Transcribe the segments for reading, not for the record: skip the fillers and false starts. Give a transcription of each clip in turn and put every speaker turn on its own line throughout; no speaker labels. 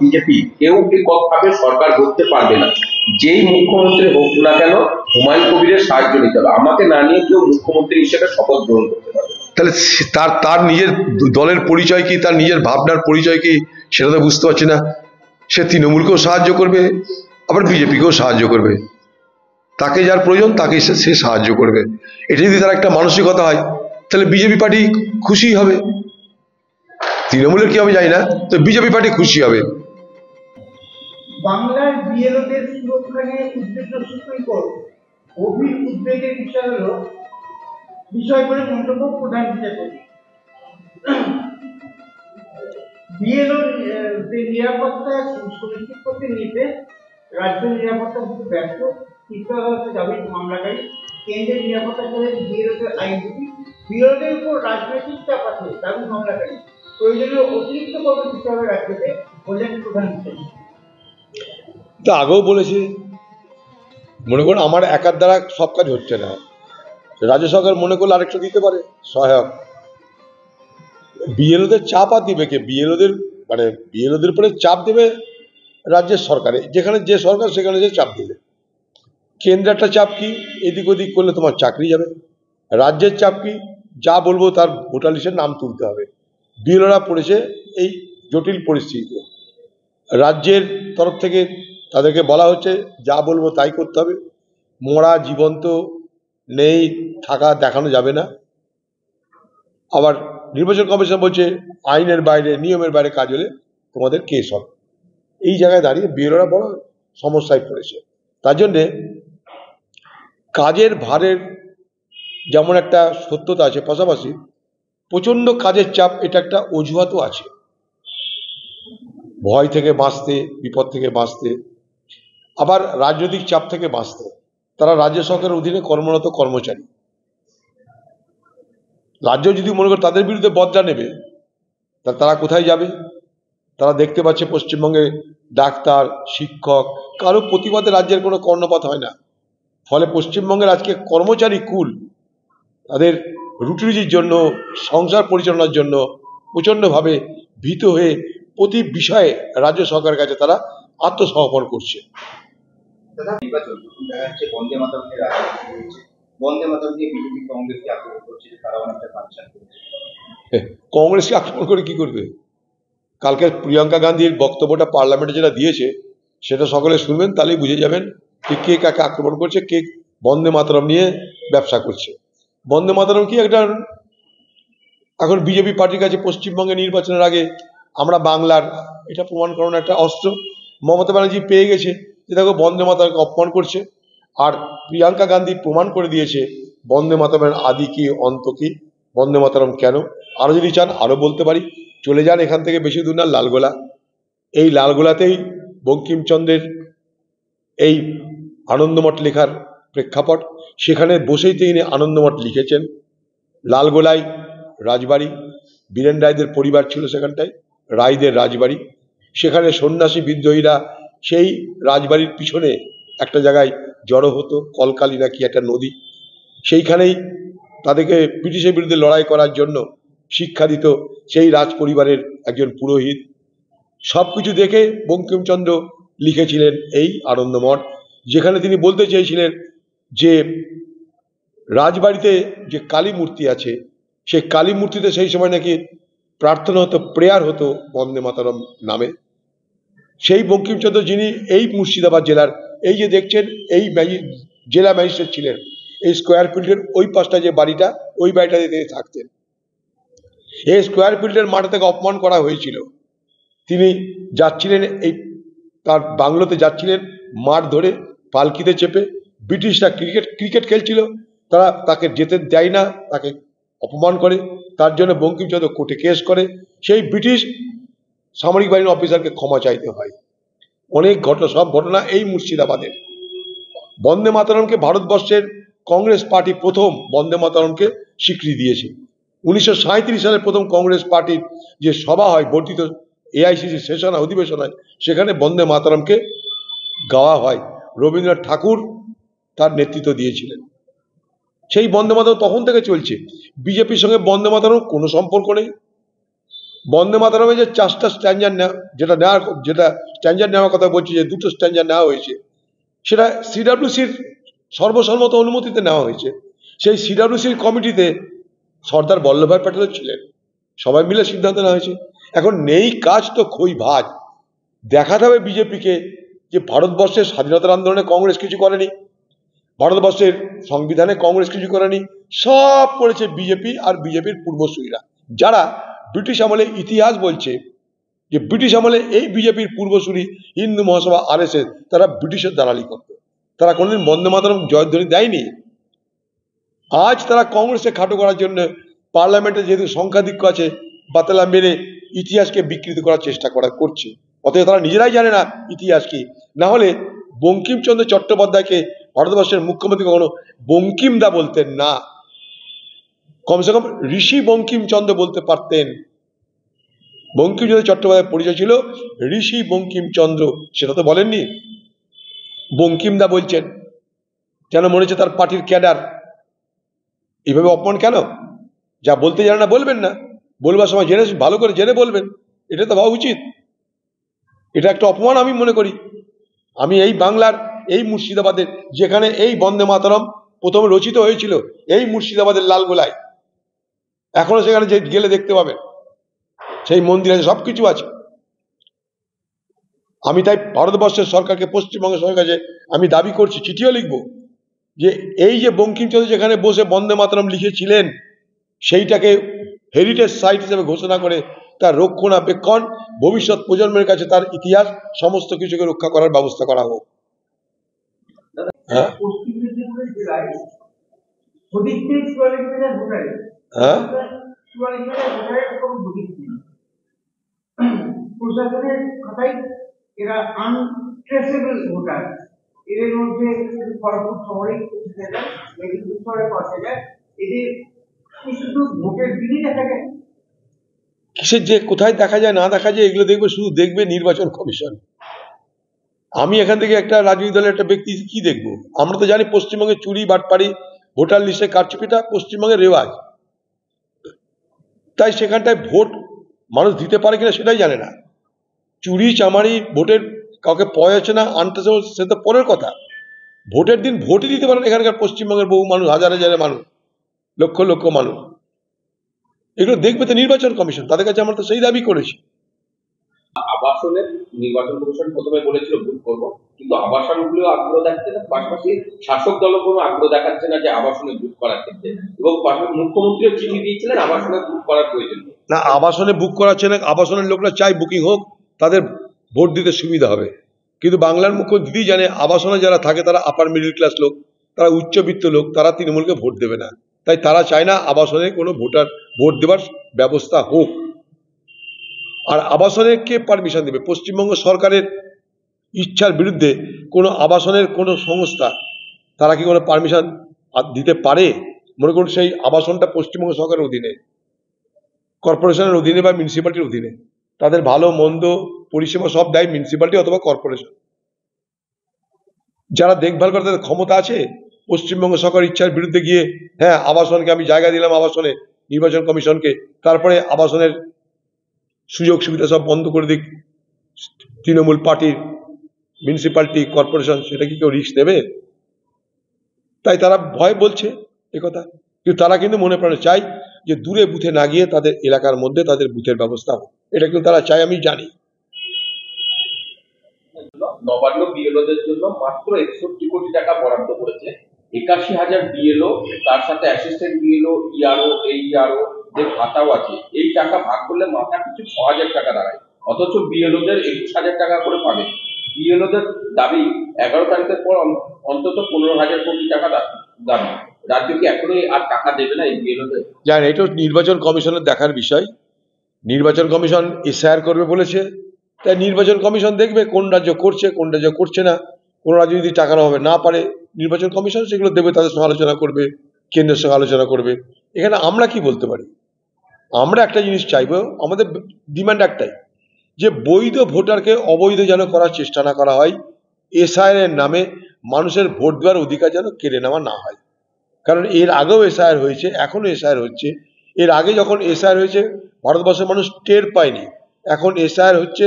BJP কেউ এককভাবে সরকার গড়তে পারবে না। যেই মুখ্যমন্ত্রী হোক না কেন হুমায়ুন কবিরের সাহায্য নিতে হবে। আমাকে না নিয়ে কেউ মুখ্যমন্ত্রী হিসেবে শপথ গ্রহণ করতে পারবে না।
তাহলে তার তার নিজের দলের পরিচয় কি, তার নিজের ভাবনার পরিচয় কি, সেটা তো বুঝতে পারছি না। সে তৃণমূলকেও সাহায্য করবে, আবার বিজেপিকেও সাহায্য করবে। তাকে যার প্রয়োজন তাকে সে সাহায্য করবে। এটা যদি তার একটা মানসিকতা হয়, তাহলে বিজেপি পার্টি খুশি হবে। তৃণমূলের কি হবে জানি না, তো বিজেপি পার্টি খুশি হবে।
বাংলার বিএলওদের সুরক্ষা নিয়ে উদ্বিগ্ন সুপ্রিম কোর্ট। গভীর উদ্বেগের বিষয় বলে মন্তব্য প্রধান বিচারপতি। বিএলওদের নিরাপত্তা সুনিশ্চিত করতে নির্দেশ, রাজ্য নিরাপত্তা দিতে ব্যর্থ, শীর্ষ আদালতে দাবি মামলাকারী। কেন্দ্রের নিরাপত্তা করে বিএলওদের আইনজীবী। বিএলওদের উপর রাজনৈতিক চাপ আছে দাবি মামলাকারী। প্রয়োজনীয় অতিরিক্ত কর্মী দিতে হবে রাজ্যকে, বললেন প্রধান বিচারপতি।
তা আগেও বলেছি, মনে করুন আমার একার দ্বারা সব কাজ হচ্ছে না, রাজ্য সরকার মনে করলে আরেকটা দিতে পারে সহায়ক। বিএলওদের চাপ আর দিবে কে? বিএলওদের উপরে চাপ দেবে রাজ্যের সরকারে, যেখানে যে সরকার সেখানে যে চাপ দেবে। কেন্দ্রের একটা চাপ কি, এদিক ওদিক করলে তোমার চাকরি যাবে। রাজ্যের চাপ কি, যা বলবো তার ভোটার লিস্টের নাম তুলতে হবে। বিএলওরা পড়েছে এই জটিল পরিস্থিতিতে। রাজ্যের তরফ থেকে তাদেরকে বলা হচ্ছে যা বলবো তাই করতে হবে। মরা জীবন্ত নেই, থাকা দেখানো যাবে না। আবার নির্বাচন কমিশন বলছে আইনের বাইরে নিয়মের বাইরে কাজ হলে তোমাদের কেস হবে। এই জায়গায় দাঁড়িয়ে বিএলওরা বড় সমস্যায় পড়েছে। তার জন্যে কাজের ভারের যেমন একটা সত্যতা আছে, পাশাপাশি প্রচণ্ড কাজের চাপ, এটা একটা অজুহাতও আছে। ভয় থেকে বাঁচতে, বিপদ থেকে বাঁচতে, আবার রাজনৈতিক চাপ থেকে বাঁচতে। তারা রাজ্য সরকারের অধীনে কর্মরত কর্মচারী। রাজ্য যদি মনে করে তাদের বিরুদ্ধে বদলা নেবে, তারা কোথায় যাবে? তারা দেখতে পাচ্ছে পশ্চিমবঙ্গে ডাক্তার, শিক্ষক, কারো প্রতিবাদে রাজ্যের কোনো কর্ণপাত হয় না। ফলে পশ্চিমবঙ্গের আজকে কর্মচারী কুল তাদের রুটি রুজির জন্য, সংসার পরিচালনার জন্য প্রচণ্ডভাবে ভীত হয়ে প্রতি বিষয়ে রাজ্য সরকারের কাছে তারা আত্মসমর্পণ করছে। কংগ্রেসকে আক্রমণ করে কি করবে? কালকে প্রিয়াঙ্কা গান্ধীর বক্তব্যটা পার্লামেন্টে যেটা দিয়েছে সেটা সকলে শুনবেন, তাহলেই বুঝে যাবেন কে কাকে আক্রমণ করছে, কে বন্দে মাতরম নিয়ে ব্যবসা করছে। বন্দে মাতরম কি একটা, এখন বিজেপি পার্টির কাছে পশ্চিমবঙ্গে নির্বাচনের আগে আমরা বাংলার, এটা প্রমাণ করানোর একটা অস্ত্র মমতা ব্যানার্জি পেয়ে গেছে যে দেখো বন্দে মাতরমকে অপমান করছে। আর প্রিয়াঙ্কা গান্ধী প্রমাণ করে দিয়েছে বন্দে মাতরমের আদি কি অন্ত কি, বন্দে মাতরম কেন। আরো যদি চান আরো বলতে পারি, চলে যান এখান থেকে বেশি দূর না, লালগোলা। এই লালগোলাতেই বঙ্কিমচন্দ্রের এই আনন্দমঠ লেখার প্রেক্ষাপট। সেখানে বসেই তিনি আনন্দমঠ লিখেছেন। লালগোলায় রাজবাড়ি, বীরেন রায়দের পরিবার ছিল সেখানটায়, রায়দের রাজবাড়ি। সেখানে সন্ন্যাসী বিদ্রোহীরা সেই রাজবাড়ির পিছনে একটা জায়গায় জড়ো হতো, কলকালি নাকি একটা নদী, সেইখানেই তাদেরকে ব্রিটিশের বিরুদ্ধে লড়াই করার জন্য শিক্ষা দিত সেই রাজ পরিবারের একজন পুরোহিত। সব কিছু দেখে বঙ্কিমচন্দ্র লিখেছিলেন এই আনন্দমঠ, যেখানে তিনি বলতে চেয়েছিলেন যে রাজবাড়িতে যে কালী মূর্তি আছে, সেই কালী মূর্তিতে সেই সময় নাকি প্রার্থনা হতো, প্রেয়ার হতো বন্দে মাতরম নামে। সেই বঙ্কিমচন্দ্র যিনি এই মুর্শিদাবাদ জেলার, এই যে দেখছেন এই জেলা ম্যাজিস্ট্রেট ছিলেন, এই স্কোয়ার ফিল্ডের ওই পাশটা যে বাড়িটা, ওই বাড়িটাতে তিনি থাকতেন। এই স্কোয়ার ফিল্ডের মাঠে থেকে অপমান করা হয়েছিল। তিনি যাচ্ছিলেন এই তার বাংলোতে যাচ্ছিলেন মাঠ ধরে পালকিতে চেপে। ব্রিটিশরা ক্রিকেট খেলছিল, তারা তাকে যেতে দেয় না, তাকে অপমান করে। তার জন্য বঙ্কিমচন্দ্র কোর্টে কেস করে, সেই ব্রিটিশ সামরিক বাহিনীর অফিসারকে ক্ষমা চাইতে হয়। অনেক ঘটনা, সব ঘটনা এই মুর্শিদাবাদের। বন্দে মাতরমকে ভারতবর্ষের কংগ্রেস পার্টি প্রথম বন্দে মাতরমকে স্বীকৃতি দিয়েছে। 1937 সালে প্রথম কংগ্রেস পার্টির যে সভা হয়, বর্ধিত এআইসিসি সেশন অধিবেশন হয়, সেখানে বন্দে মাতরমকে গাওয়া হয়। রবীন্দ্রনাথ ঠাকুর তার নেতৃত্ব দিয়েছিলেন। সেই বন্দে মাতরম তখন থেকে চলছে। বিজেপির সঙ্গে বন্দে মাতরম কোনো সম্পর্ক নেই। বন্দে মাতরমে যে 4টা স্ট্যান্ডার যেটা স্ট্যান্ডার নেওয়ার কথা বলছি, যে 2টো স্ট্যান্ডার নেওয়া হয়েছে, সেটা সিডাব্লিউসির সর্বসম্মত অনুমতিতে নেওয়া হয়েছে। সেই সিডাব্লিউসির কমিটিতে সর্দার বল্লভভাই প্যাটেল ছিলেন, সবাই মিলে সিদ্ধান্ত নেওয়া হয়েছে। এখন নেই কাজ তো খই ভাজ। দেখাতে হবে বিজেপিকে যে ভারতবর্ষের স্বাধীনতার আন্দোলনে কংগ্রেস কিছু করেনি, ভারতবর্ষের সংবিধানে কংগ্রেস কিছু করেনি, সব করেছে বিজেপি আর বিজেপির পূর্বসূরীরা, যারা ব্রিটিশ আমলে ইতিহাস বলছে যে ব্রিটিশ আমলে এই বিজেপির পূর্বসূরী হিন্দু মহাসভা আরএসএস তারা ব্রিটিশের দালালি করত, তারা কোনোদিন বন্দে মাতরম জয়ধ্বনি দেয়নি। আজ তারা কংগ্রেসে খাটো করার জন্য পার্লামেন্টে যেহেতু সংখ্যাধিক্য আছে বাতালা মেরে ইতিহাসকে বিকৃত করার চেষ্টা করছে। অতএব তারা নিজেরাই জানে না ইতিহাস কি। না হলে বঙ্কিমচন্দ্র চট্টোপাধ্যায়কে ভারতবর্ষের মুখ্যমন্ত্রী কখনো বঙ্কিমদা বলতেন না, কমসে কম ঋষি বঙ্কিমচন্দ্র বলতে পারতেন। বঙ্কিমচন্দ্র চট্টোপাধ্যায়ের পরিচয় ছিল ঋষি বঙ্কিমচন্দ্র, সেটা তো বলেননি, বঙ্কিমদা বলছেন, যেন মনে হচ্ছে তার পার্টির ক্যাডার। এইভাবে অপমান কেন? যা বলতে জানে না বলবেন না, বলবার সময় জেনে ভালো করে জেনে বলবেন, এটা তো ভাবা উচিত। এটা একটা অপমান আমি মনে করি। আমি এই বাংলার, এই মুর্শিদাবাদের, যেখানে এই বন্দে মাতরম প্রথমে রচিত হয়েছিল, এই মুর্শিদাবাদের লালগোলায়, এখনো সেখানে যে গেলে দেখতে পাবেন সেই মন্দির আছে, সবকিছু আছে। আমি তাই ভারতবর্ষের সরকারকে, পশ্চিমবঙ্গ সরকারের কাছে আমি দাবি করছি, চিঠিও লিখব, যে এই যে বঙ্কিমচন্দ্র যেখানে বসে বন্দে মাতরম লিখেছিলেন, সেইটাকে হেরিটেজ সাইট হিসেবে ঘোষণা করে তার রক্ষণাবেক্ষণ, ভবিষ্যৎ প্রজন্মের কাছে তার ইতিহাস সমস্ত কিছুকে রক্ষা করার ব্যবস্থা করা হোক। হ্যাঁ
পশ্চিম মেদিনীপুর জেলায় হদিকতে 44,000 ভোটার,
হ্যাঁ
44,000 ভোটারের কোনো হদিক নেই। প্রশাসনের কথাই এরা আনট্রেসেবল ভোটার। এদের মধ্যে খড়গপুর শহরে 25,000, মেদিনীপুর শহরে 5,000। এদের শুধু ভোটের দিনই দেখা যায়।
কিসের যে কোথায় দেখা যায় না দেখা যায় এগুলো দেখবে, শুধু দেখবে নির্বাচন কমিশন। আমি এখান থেকে একটা রাজনৈতিক দলের একটা ব্যক্তি কি দেখবো? আমরা তো জানি পশ্চিমবঙ্গে চুরি বাটপাড়ি, ভোটার লিস্টে কারচুপিটা পশ্চিমবঙ্গের রেওয়াজ। তাই সেখানটায় ভোট মানুষ দিতে পারে কিনা সেটাই জানে না। চুরি চামারি, ভোটের কাউকে পাওয়া যাচ্ছে না, আনতেছে, সে তো পরের কথা। ভোটের দিন ভোটই দিতে পারেন এখানকার পশ্চিমবঙ্গের বহু মানুষ, হাজার হাজারের মানুষ, লক্ষ লক্ষ মানুষ। এগুলো দেখবে তো নির্বাচন কমিশন, তাদের কাছে আমরা তো সেই দাবি করেছি।
আবাসনের নির্বাচন কমিশন প্রথমে বলেছিল বুথ করবো, কিন্তু আবাসনগুলো আগ্রহ দেখাচ্ছে না, পাশাপাশি শাসক দল কোনো আগ্রহ দেখাচ্ছে না যে আবাসনে বুথ করার ক্ষেত্রে, এবং পাশাপাশি মুখ্যমন্ত্রীও চিঠি দিয়েছিলেন আবাসনে বুথ করার প্রয়োজন নেই।
না, আবাসনে বুক করাচ্ছে না, আবাসনের লোকরা চাই বুকিং হোক, তাদের ভোট দিতে সুবিধা হবে। কিন্তু বাংলার মুখ্যমন্ত্রী দিদি জানে আবাসনে যারা থাকে তারা আপার মিডল ক্লাস লোক, তারা উচ্চবিত্ত লোক, তারা তৃণমূলকে ভোট দেবে না। তাই তারা চায় না আবাসনে কোনো ভোট দেওয়ার ব্যবস্থা হোক। আর আবাসনে কে পারমিশন দেবে? পশ্চিমবঙ্গ সরকারের ইচ্ছার বিরুদ্ধে কোনো আবাসনের কোনো সংস্থা তারা কি কোনো পারমিশন দিতে পারে? মনে করুন সেই আবাসনটা পশ্চিমবঙ্গ সরকারের অধীনে, কর্পোরেশনের অধীনে বা মিউনিসিপ্যালিটির অধীনে, তাদের ভালো মন্দ পরিষেবা সব দেয় মিউনিসিপ্যালিটি অথবা কর্পোরেশন। যারা দেখভাল করে তাদের ক্ষমতা আছে পশ্চিমবঙ্গ সরকার ইচ্ছার বিরুদ্ধে গিয়ে, হ্যাঁ আবাসনকে আমি জায়গা দিলাম আবাসনে, নির্বাচন কমিশনকে, তারপরে আবাসনের সুযোগ সুবিধা সব বন্ধ করে দিক তৃণমূল পার্টির, মিউনিসিপ্যালিটি, কর্পোরেশন, সেটা কি কেউ রিস্ক নেবে? তাই তারা ভয় বলছে একথা। কিন্তু তারা কিন্তু মনে প্রাণে চাই যে দূরে বুথে না গিয়ে তাদের এলাকার মধ্যে তাদের বুথের ব্যবস্থা হোক, এটা কিন্তু তারা চায়, আমি জানি।
নবান্ন বিএলওদের জন্য মাত্র 61 কোটি টাকা বরাদ্দ করেছে। 81,000 বিএলও, তার সাথে অ্যাসিস্ট্যান্ট বিএলও, ইআরও, এইআরও দের ভাতাও আছে। এই টাকা ভাগ করলে মাথা পিছু 6,000 টাকা দাঁড়ায়, অথচ বিএলওদের 21,000 টাকা করে পাবে। বিএলওদের দাবি 11 তারিখের পর অন্তত 15,000 কোটি টাকা দাবি। রাজ্য কি এখনই আর টাকা দেবে না এই বিএলওদের?
জানেন, এটা নির্বাচন কমিশনের দেখার বিষয়। নির্বাচন কমিশন এসআইআর করবে বলেছে, তাই নির্বাচন কমিশন দেখবে কোন রাজ্য করছে কোন রাজ্য করছে না। কোন রাজ্য যদি টাকার অভাবে না পারে, নির্বাচন কমিশন সেগুলো দেবে, তাদের সঙ্গে আলোচনা করবে, কেন্দ্রের সঙ্গে আলোচনা করবে। এখানে আমরা কি বলতে পারি? আমরা একটা জিনিস চাইবো, আমাদের ডিমান্ড একটাই, যে বৈধ ভোটারকে অবৈধ যেন করার চেষ্টা না করা হয়। এসআইআর এর নামে মানুষের ভোট দেওয়ার অধিকার যেন কেড়ে নেওয়া না হয়। কারণ এর আগেও এসআইআর হয়েছে, এখনো এসআইআর হচ্ছে। এর আগে যখন এসআইআর হয়েছে ভারতবর্ষের মানুষ টের পায়নি। এখন এসআইআর হচ্ছে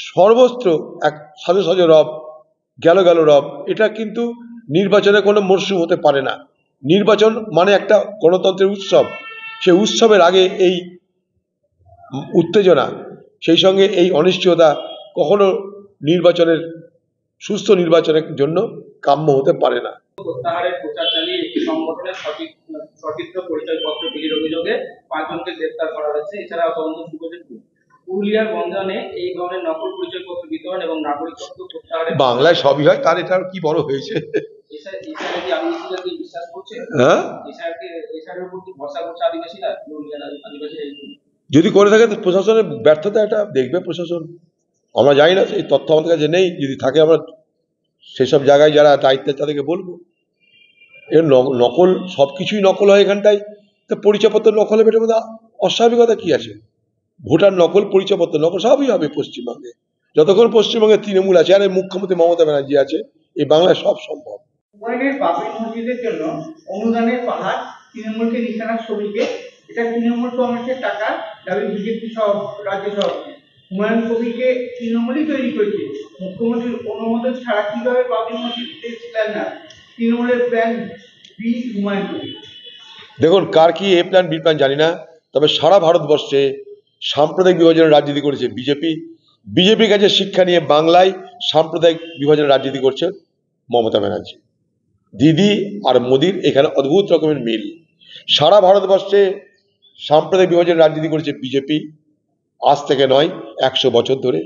সর্বত্র এক সাজে সাজে রব, গেল গেল রব। এটা কিন্তু নির্বাচনের কোনো মরশুম হতে পারে না। নির্বাচন মানে একটা গণতন্ত্রের উৎসব। সেই উৎসবের আগে এই উত্তেজনা, সেই সঙ্গে এই অনিশ্চয়তা কখনো নির্বাচনের, সুস্থ নির্বাচনের জন্য কাম্য হতে পারে না।
প্রত্যাহারের প্রচার চালিয়ে একটি সংগঠনের সচিত্র পরিচয়পত্র বিলির অভিযোগে 5 জনকে গ্রেপ্তার করা হয়েছে। এছাড়া তদন্ত শুরু করেছে পুরুলিয়ার গঞ্জানে এই ধরনের নকল পরিচয়পত্র বিতরণ এবং নাগরিকত্ব প্রত্যাহারের
বাংলায় সবই হয়, তার এটা কি বড় হয়েছে?
এছাড়া কি আদিবাসীরা কি বিশ্বাস করছে?
হ্যাঁ,
এছাড়ার উপর কি ভরসা করছে আদিবাসীরা? পুরুলিয়ার আদিবাসীরা
যদি করে থাকে তো প্রশাসনের ব্যর্থতা, এটা দেখবে প্রশাসন। আমরা জানি না, এই তথ্য আমাদের কাছে নেই। যদি থাকে আমরা সেসব জায়গায় যারা দায়িত্বে তাদেরকে বলবো। এর নকল, সব কিছুই নকল হয় এখানটায়। তো পরিচয়পত্র নকল হবে, এটার মধ্যে অস্বাভাবিকতা কি আছে? ভোটার নকল, পরিচয়পত্র নকল, সবই হবে পশ্চিমবঙ্গে। যতক্ষণ পশ্চিমবঙ্গে তৃণমূল আছে আর এই মুখ্যমন্ত্রী মমতা ব্যানার্জি আছে, এই বাংলায় সব সম্ভব।
হুমায়ুনের বাবরি মসজিদের জন্য অনুদানের পাহাড়, তৃণমূলকে নিশানার ছবিকে, এটা তৃণমূল কংগ্রেসের টাকা দাবি বিজেপি সহ রাজ্য সভাপতি। হুমায়ুন কবিরকে তৃণমূলই তৈরি করেছে। মুখ্যমন্ত্রীর অনুমোদন ছাড়া কিভাবে বাবরি মসজিদ ছিলেন না? তৃণমূলের প্ল্যান বি হুমায়ুন কবির।
দেখুন, কার কি এ প্ল্যান বি প্ল্যান জানি না, তবে সারা ভারতবর্ষে সাম্প্রদায়িক বিভাজনের রাজনীতি করেছে বিজেপি। বিজেপির কাছে শিক্ষা নিয়ে বাংলায় সাম্প্রদায়িক বিভাজনের রাজনীতি করছে মমতা ব্যানার্জি। দিদি আর মোদির এখানে অদ্ভুত রকমের মিল। সারা ভারতবর্ষে সাম্প্রদায়িক বিভাজনের রাজনীতি করেছে বিজেপি, আজ থেকে নয়, 100 বছর ধরে।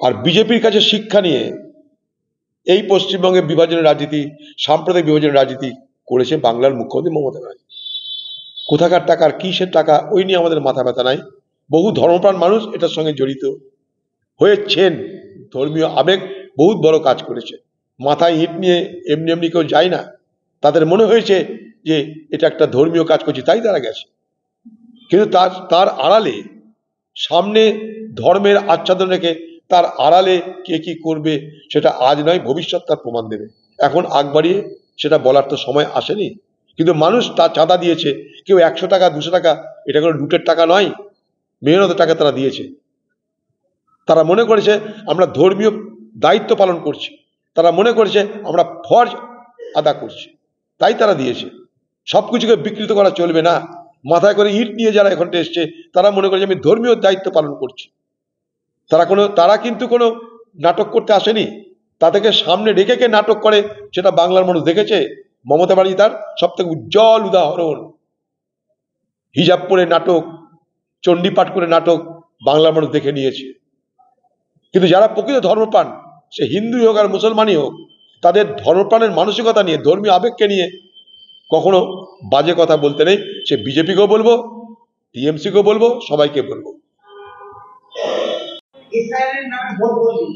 আর বিজেপির কাছে শিক্ষা নিয়ে এই পশ্চিমবঙ্গে বিভাজনের রাজনীতি, সাম্প্রদায়িক বিভাজনের রাজনীতি করেছে বাংলার মুখ্যমন্ত্রী মমতা ব্যানার্জি। কোথাকার টাকার কিসের টাকা, ওই নিয়ে আমাদের মাথা ব্যথা নাই। বহু ধর্মপ্রাণ মানুষ এটার সঙ্গে জড়িত হয়েছেন। ধর্মীয় আবেগ বহুত বড় কাজ করেছে। মাথায় ইট নিয়ে এমনি এমনি কেউ যায় না। তাদের মনে হয়েছে যে এটা একটা ধর্মীয় কাজ করছে, তাই তারা গেছে। কিন্তু তার আড়ালে, সামনে ধর্মের আচ্ছাদন রেখে তার আড়ালে কে কি করবে সেটা আজ নয়, ভবিষ্যৎ তার প্রমাণ দেবে। এখন আগ বাড়িয়ে সেটা বলার তো সময় আসেনি। কিন্তু মানুষ তার চাঁদা দিয়েছে, কেউ 100 টাকা 200 টাকা, এটা কোনো লুটের টাকা নয়, মেহনতের টাকা তারা দিয়েছে। তারা মনে করেছে আমরা ধর্মীয় দায়িত্ব পালন করছি, তারা মনে করেছে আমরা ফরজ আদা করছি, তাই তারা দিয়েছে। সব কিছুকে বিকৃত করা চলবে না। মাথায় করে ইট নিয়ে যারা এখানটা এসছে, তারা মনে করেছে আমি ধর্মীয় দায়িত্ব পালন করছি। তারা কিন্তু কোনো নাটক করতে আসেনি। তাদেরকে সামনে রেখে কে নাটক করে সেটা বাংলার মানুষ দেখেছে। মমতা ব্যানার্জি তার সব থেকে উজ্জ্বল উদাহরণ। হিজাব পরে নাটক, চণ্ডীপাঠ করে নাটক বাংলার মানুষ দেখে নিয়েছে। কিন্তু যারা প্রকৃত ধর্মপ্রাণ, সে হিন্দুই হোক আর মুসলমানই হোক, তাদের ধর্মপ্রাণের মানসিকতা নিয়ে, ধর্মীয় আবেগকে নিয়ে কখনো বাজে কথা বলতে নেই। সে বিজেপিকেও বলবো, টিএমসিকেও বলবো, সবাইকে বলবো।
এসআইআর নামে ভোট বলুন,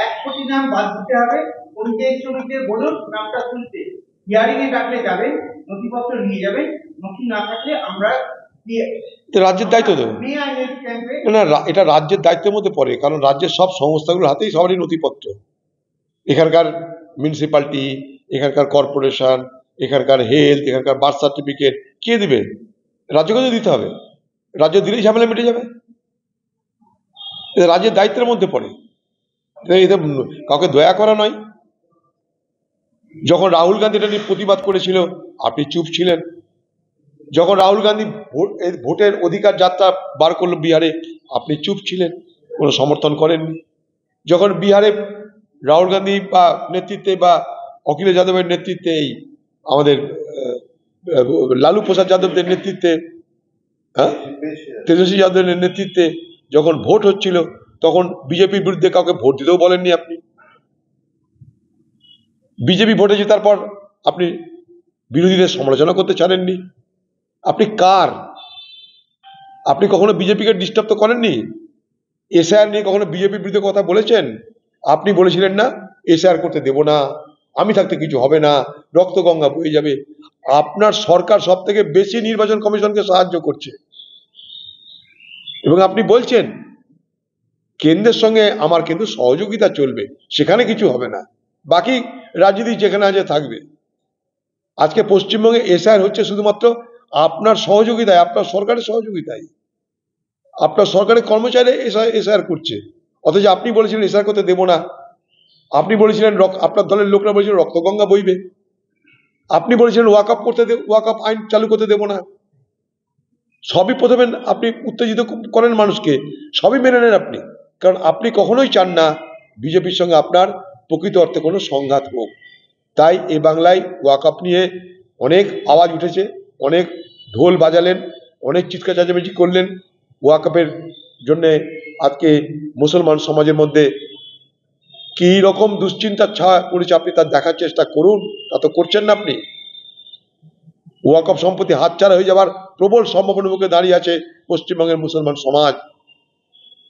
1 কোটি নাম বাদ দিতে হবে। পরিযায়ী শ্রমিকদের বলুন নামটা তুলতে। হিয়ারিং এ ডাকলে যাবেন, নথিপত্র নিয়ে যাবেন, নথি না থাকলে আমরা
রাজ্যের দায়িত্ব দেবো না, এটা রাজ্যের দায়িত্বের মধ্যে পড়ে। কারণ রাজ্যের সব সংস্থাগুলোর হাতেই সবারই নথিপত্র। এখানকার মিউনিসিপ্যালিটি, এখানকার কর্পোরেশন, এখানকার হেলথ, এখানকার বার্থ সার্টিফিকেট কে দিবে? রাজ্যকে তো দিতে হবে। রাজ্য দিলেই ঝামেলা মিটে যাবে। রাজ্যের দায়িত্বের মধ্যে পড়ে, এটা কাউকে দয়া করা নয়। যখন রাহুল গান্ধী এটা নিয়ে প্রতিবাদ করেছিল, আপনি চুপ ছিলেন। যখন রাহুল গান্ধী ভোটের অধিকার যাত্রা বার করলো বিহারে, আপনি চুপ ছিলেন, কোনো সমর্থন করেননি। যখন বিহারে রাহুল গান্ধী বা নেতৃত্বে বা অখিলেশ যাদবের নেতৃত্বে, এই আমাদের লালু প্রসাদ যাদবদের নেতৃত্বে, তেজস্বী যাদবের নেতৃত্বে যখন ভোট হচ্ছিল, তখন বিজেপির বিরুদ্ধে কাউকে ভোট দিতেও বলেননি আপনি। বিজেপি ভোটে জেতার পর আপনি বিরোধীদের সমালোচনা করতে ছাড়েননি। আপনি কার? আপনি কখনো বিজেপিকে ডিস্টার্ব তো করেননি। এসআইআর নিয়ে কখনো বিজেপির বিরুদ্ধে কথা বলেছেন? আপনি বলেছিলেন না এসআইআর করতে দেব না, আমি থাকতে কিছু হবে না, রক্তগঙ্গা বয়ে যাবে। আপনার সরকার সব থেকে বেশি নির্বাচন কমিশনকে সাহায্য করছে, এবং আপনি বলছেন কেন্দ্রের সঙ্গে আমার কিন্তু সহযোগিতা চলবে, সেখানে কিছু হবে না, বাকি রাজনীতি যেখানে আছে থাকবে। আজকে পশ্চিমবঙ্গে এসআইআর হচ্ছে শুধুমাত্র আপনার সহযোগিতায়, আপনার সরকারের সহযোগিতায়। আপনার সরকারি কর্মচারী এসআর করছে, অথচ আপনি বলেছিলেন এসআর করতে দেবো না। আপনি বলেছিলেন আপনার দলের লোকরা বলেছিলেন রক্তগঙ্গা বইবে। আপনি বলেছিলেন ওয়াকআপ ওয়াকআপ আইন চালু করতে দেবো না। সবই প্রথমে আপনি উত্তেজিত করেন মানুষকে, সবই মেনে নেন আপনি, কারণ আপনি কখনোই চান না বিজেপির সঙ্গে আপনার প্রকৃত অর্থে কোনো সংঘাত হোক। তাই এ বাংলায় ওয়াকআপ নিয়ে অনেক আওয়াজ উঠেছে, অনেক ঢোল বাজালেন, অনেক চিৎকার চেঁচামেচি করলেন। ওয়াকআপের জন্যে আজকে মুসলমান সমাজের মধ্যে কী রকম দুশ্চিন্তার ছায়া পড়েছে আপনি তা দেখার চেষ্টা করুন, তা তো করছেন না আপনি। ওয়াকআপ সম্পত্তি হাতছাড়া হয়ে যাওয়ার প্রবল সম্ভাবনার মুখে দাঁড়িয়ে আছে পশ্চিমবঙ্গের মুসলমান সমাজ।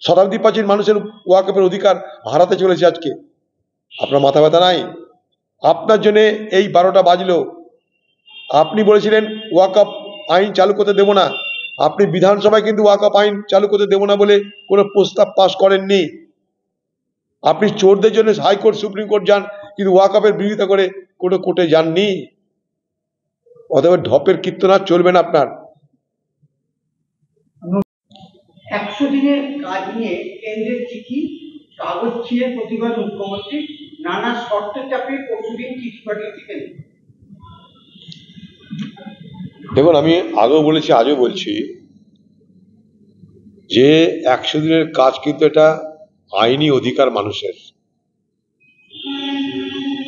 শতাব্দী প্রাচীন মানুষের ওয়াকআপের অধিকার হারাতে চলেছে আজকে। আপনার মাথা ব্যথা নাই? আপনার জন্যে এই 12টা বাজলো। আপনি বলেছিলেন ওয়াকআপ আইন চালু করতে দেব না। আপনি বিধানসভায় কিন্তু ওয়াকআপ আইন চালু করতে দেব না বলে কোনো প্রস্তাব পাশ করেননি। আপনি চোরদের জন্য হাইকোর্ট সুপ্রিম কোর্ট যান, কিন্তু ওয়াকআপের বিরোধিতা করে কোনো কোর্টে যাননি। অতএব ঢপের কীর্তনাদ চলবে না আপনার।
100 দিনের কাজ নিয়ে কেন্দ্রের চিঠি, কাগজ ছিঁড়ে প্রতিবাদ মুখ্যমন্ত্রী, নানা শর্ত চাপে পরশুদিন চিঠি পাঠিয়েছিলেন।
দেখুন, আমি আগেও বলেছি, আজও বলছি যে 100 দিনের কাজ কিন্তু এটা আইনি অধিকার মানুষের।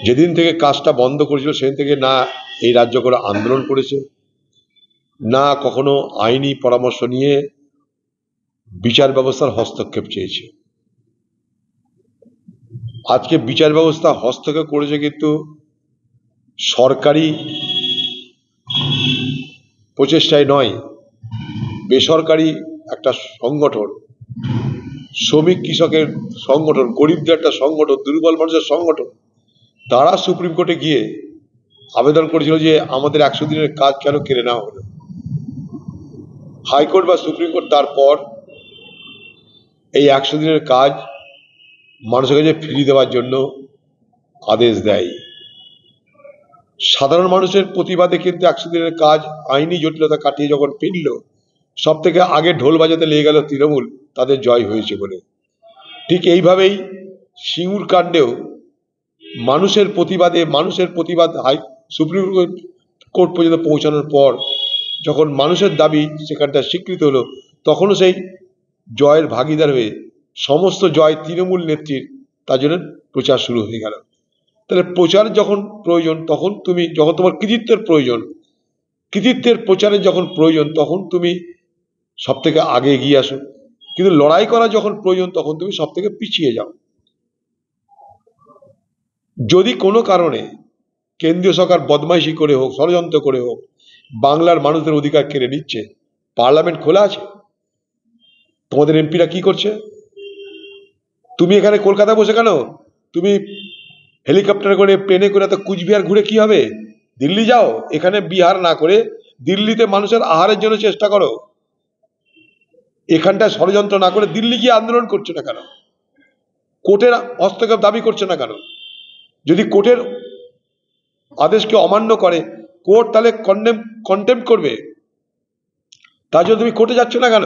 যেদিন থেকে কাজটা বন্ধ করেছিল সেদিন থেকে না এই রাজ্য করে আন্দোলন করেছে, না কখনো আইনি পরামর্শ নিয়ে বিচার ব্যবস্থার হস্তক্ষেপ চেয়েছে। আজকে বিচার ব্যবস্থা হস্তক্ষেপ করেছে কিন্তু সরকারি প্রচেষ্টায় নয়, বেসরকারি একটা সংগঠন, শ্রমিক কৃষকের সংগঠন, গরিবদের একটা সংগঠন, দুর্বল মানুষের সংগঠন, তারা সুপ্রিম কোর্টে গিয়ে আবেদন করেছিল যে আমাদের 100 দিনের কাজ কেন কেড়ে নেওয়া হলো। হাইকোর্ট বা সুপ্রিম কোর্ট তারপর এই 100 দিনের কাজ মানুষের কাছে ফিরিয়ে দেওয়ার জন্য আদেশ দেয়। সাধারণ মানুষের প্রতিবাদে কিন্তু 100 দিনের কাজ আইনি জটিলতা কাটিয়ে যখন ফিরল, সব থেকে আগে ঢোল বাজাতে লেগে গেল তৃণমূল, তাদের জয় হয়েছে বলে। ঠিক এইভাবেই সিঙ্গুর কাণ্ডেও মানুষের প্রতিবাদ সুপ্রিম কোর্ট পর্যন্ত পৌঁছানোর পর যখন মানুষের দাবি সেখানটা স্বীকৃত হলো, তখনও সেই জয়ের ভাগিদার হয়ে সমস্ত জয় তৃণমূল নেত্রীর, তার জন্য প্রচার শুরু হয়ে গেল। তাহলে প্রচার যখন প্রয়োজন, তখন তুমি যখন তোমার কৃতিত্বের প্রয়োজন, কৃতিত্বের প্রচারের যখন প্রয়োজন, তখন তুমি সব থেকে আগে এগিয়ে আসো। কিন্তু লড়াই করা যখন প্রয়োজন, তখন তুমি সব থেকে পিছিয়ে যাও। যদি কোনো কারণে কেন্দ্রীয় সরকার বদমাইশি করে হোক, ষড়যন্ত্র করে হোক, বাংলার মানুষদের অধিকার কেড়ে নিচ্ছে, পার্লামেন্ট খোলা আছে, তোমাদের এমপিরা কি করছে? তুমি এখানে কলকাতা বসে কেন? তুমি হেলিকপ্টার করে, প্লেনে করে তো কুচবিহার ঘুরে কি হবে? দিল্লি যাও, এখানে বিহার না করে দিল্লিতে মানুষের আহারের জন্য চেষ্টা করো। এখানটায় ষড়যন্ত্র না করে দিল্লি গিয়ে আন্দোলন করছে না কেন? কোর্টের হস্তক্ষেপ দাবি করছে না কেন? যদি কোর্টের আদেশকে অমান্য করে, কোর্ট তাহলে কন্টেম্প করবে। তার জন্য তুমি কোর্টে যাচ্ছ না কেন?